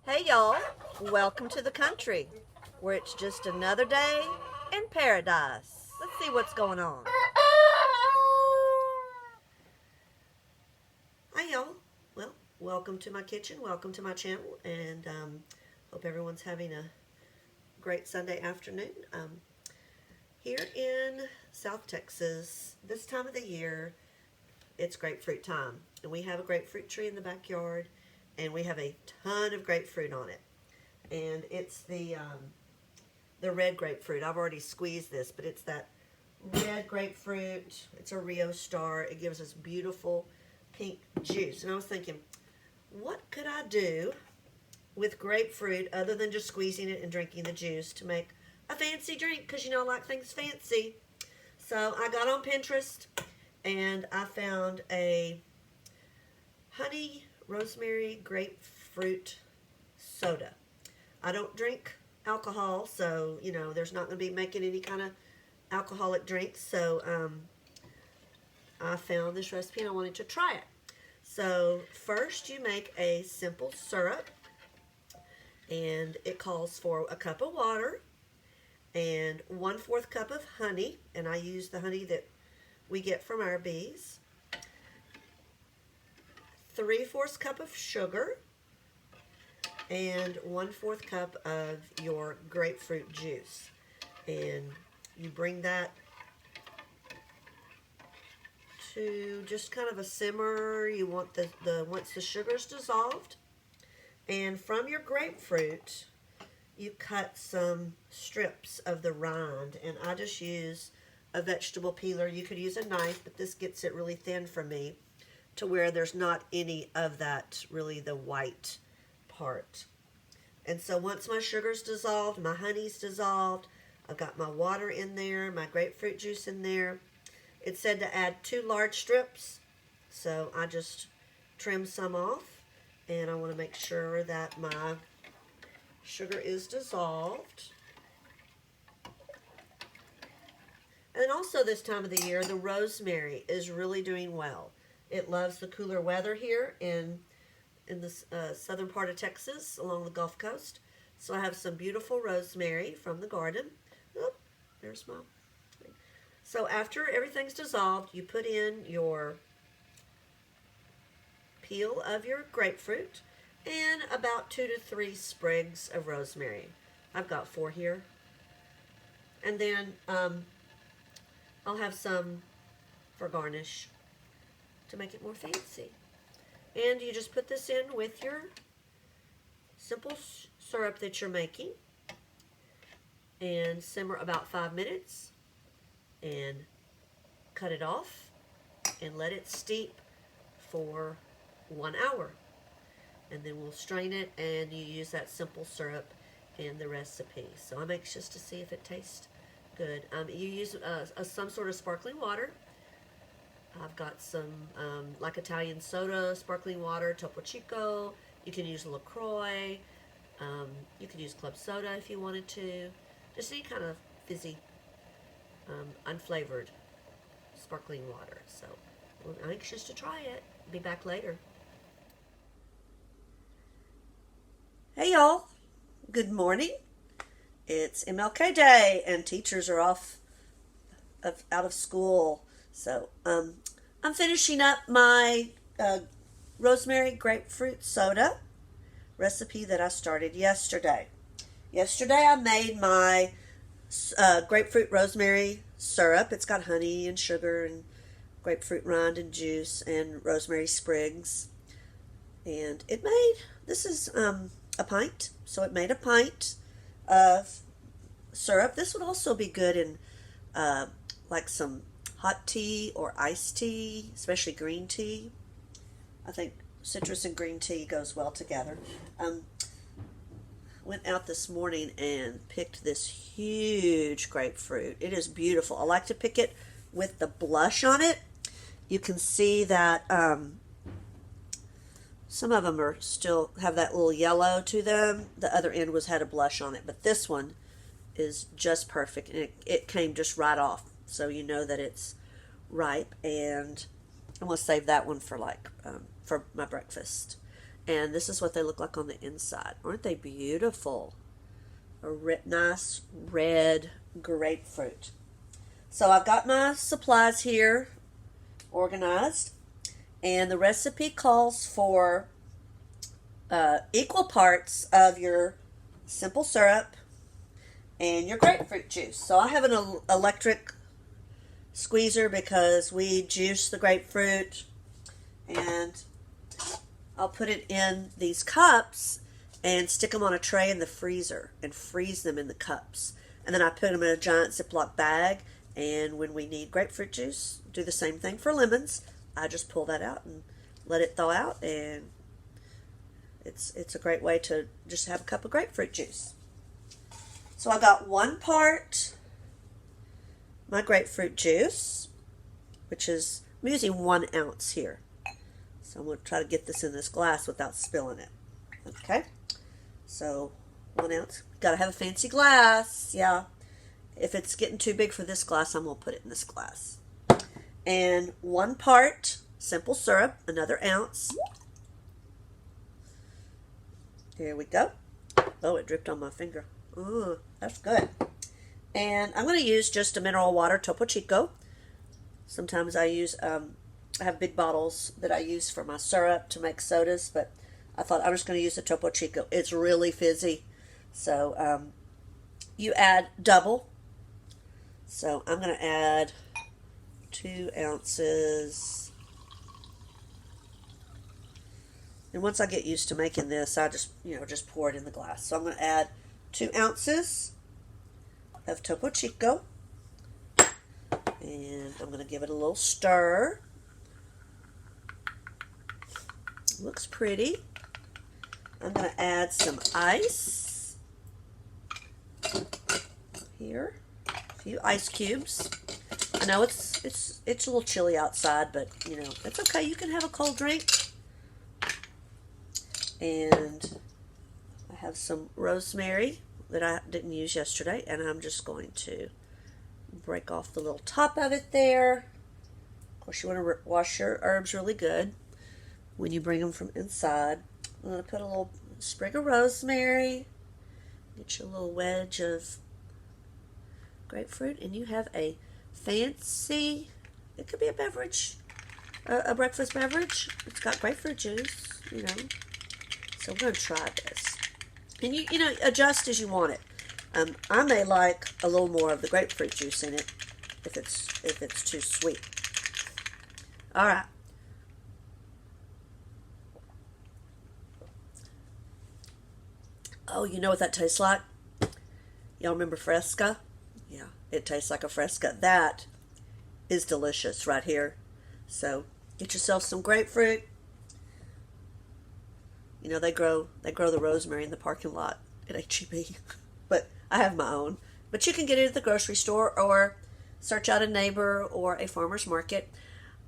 Hey y'all, welcome to the country where it's just another day in paradise. Let's see what's going on. Hi y'all. Well, welcome to my kitchen, welcome to my channel, and hope everyone's having a great Sunday afternoon. Here in South Texas, this time of the year, it's grapefruit time, and we have a grapefruit tree in the backyard, and we have a ton of grapefruit on it. And it's the red grapefruit. I've already squeezed this, but it's that red grapefruit. It's a Rio Star. It gives us beautiful pink juice. And I was thinking, what could I do with grapefruit other than just squeezing it and drinking the juice to make a fancy drink? Because I like things fancy. So I got on Pinterest and I found a honey rosemary grapefruit soda. I don't drink alcohol, so there's not going to be making any kind of alcoholic drinks. So I found this recipe and I wanted to try it. So first you make a simple syrup, and it calls for a cup of water and 1/4 cup of honey, and I use the honey that we get from our bees. 3/4 cup of sugar and 1/4 cup of your grapefruit juice, and you bring that to just kind of a simmer. You want the once the sugar's dissolved, and from your grapefruit you cut some strips of the rind, and I just use a vegetable peeler. You could use a knife, but this gets it really thin for me to where there's not any of that, really, the white part. And so once my sugar's dissolved, my honey's dissolved, I've got my water in there, my grapefruit juice in there. It said to add 2 large strips, so I just trim some off, and I want to make sure that my sugar is dissolved. And also this time of the year, the rosemary is really doing well. It loves the cooler weather here in the southern part of Texas along the Gulf Coast. So I have some beautiful rosemary from the garden. Oh, there's my. So after everything's dissolved, you put in your peel of your grapefruit and about 2 to 3 sprigs of rosemary. I've got 4 here. And then I'll have some for garnish to make it more fancy. And you just put this in with your simple syrup that you're making and simmer about 5 minutes and cut it off and let it steep for 1 hour. And then we'll strain it, and you use that simple syrup in the recipe. So I'm anxious to see if it tastes good. You use some sort of sparkling water. I've got some like Italian soda, sparkling water, Topo Chico. You can use LaCroix. You could use club soda if you wanted to. Just any kind of fizzy, unflavored sparkling water. So I'm anxious to try it. Be back later. Hey y'all, good morning. It's MLK Day and teachers are out of school. So I'm finishing up my rosemary grapefruit soda recipe that I started yesterday. Yesterday I made my grapefruit rosemary syrup. It's got honey and sugar and grapefruit rind and juice and rosemary sprigs. And this is a pint, so it made a pint of syrup. This would also be good in like some hot tea or iced tea, especially green tea. I think citrus and green tea goes well together. Went out this morning and picked this huge grapefruit. It is beautiful. I like to pick it with the blush on it. You can see that some of them are still have that little yellow to them. The other end had a blush on it, but this one is just perfect, and it came just right off, so you know that it's ripe. And I'm gonna save that one for for my breakfast. And this is what they look like on the inside. Aren't they beautiful? A nice red grapefruit. So I've got my supplies here organized, and the recipe calls for equal parts of your simple syrup and your grapefruit juice. So I have an electric squeezer because we juice the grapefruit, and I'll put it in these cups and stick them on a tray in the freezer and freeze them in the cups. And then I put them in a giant Ziploc bag, and when we need grapefruit juice, do the same thing for lemons. I just pull that out and let it thaw out, and it's a great way to just have a cup of grapefruit juice. So I got 1 part my grapefruit juice, which is, I'm using 1 ounce here. So I'm going to try to get this in this glass without spilling it. Okay, so 1 ounce. Got to have a fancy glass. Yeah, if it's getting too big for this glass, I'm going to put it in this glass. And 1 part simple syrup, another ounce. Here we go. Oh, it dripped on my finger. Ooh, that's good. And I'm going to use just a mineral water, Topo Chico. Sometimes I use, I have big bottles that I use for my syrup to make sodas, but I thought I'm just going to use the Topo Chico. It's really fizzy. So you add double. So I'm going to add 2 ounces. And once I get used to making this, I just pour it in the glass. So I'm going to add 2 ounces of Topo Chico. And I'm going to give it a little stir. Looks pretty. I'm going to add some ice. Here. A few ice cubes. I know it's a little chilly outside, but you know, it's okay. You can have a cold drink. And I have some rosemary that I didn't use yesterday, and I'm just going to break off the little top of it there. Of course, you want to wash your herbs really good when you bring them from inside. I'm going to put a little sprig of rosemary, get you a little wedge of grapefruit, and you have a fancy, it could be a beverage, a breakfast beverage. It's got grapefruit juice, you know. So we're going to try this. And you know, adjust as you want it. I may like a little more of the grapefruit juice in it if it's too sweet. All right. Oh, you know what that tastes like? Y'all remember Fresca? Yeah, it tastes like a Fresca. That is delicious right here. So get yourself some grapefruit. You know, they grow the rosemary in the parking lot at H-E-B. But I have my own. But you can get it at the grocery store or search out a neighbor or a farmer's market.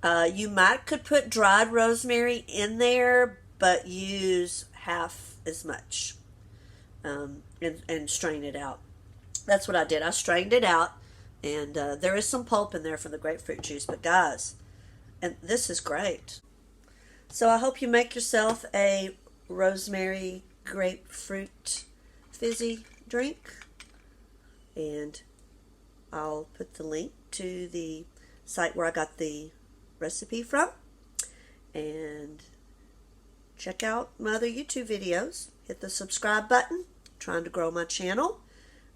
You could put dried rosemary in there, but use half as much and strain it out. That's what I did. I strained it out, and there is some pulp in there from the grapefruit juice. But guys, and this is great. So I hope you make yourself a rosemary grapefruit fizzy drink, and I'll put the link to the site where I got the recipe from, and check out my other YouTube videos. Hit the subscribe button. I'm trying to grow my channel.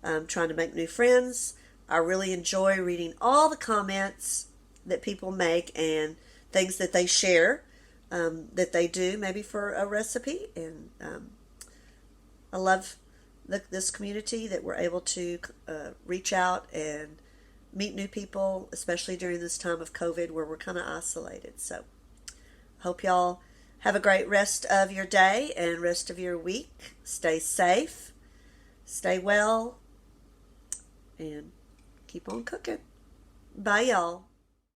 I'm trying to make new friends. I really enjoy reading all the comments that people make and things that they share that they do maybe for a recipe, and I love this community that we're able to reach out and meet new people, especially during this time of COVID where we're kind of isolated. So hope y'all have a great rest of your day and rest of your week. Stay safe, stay well, and keep on cooking. Bye, y'all.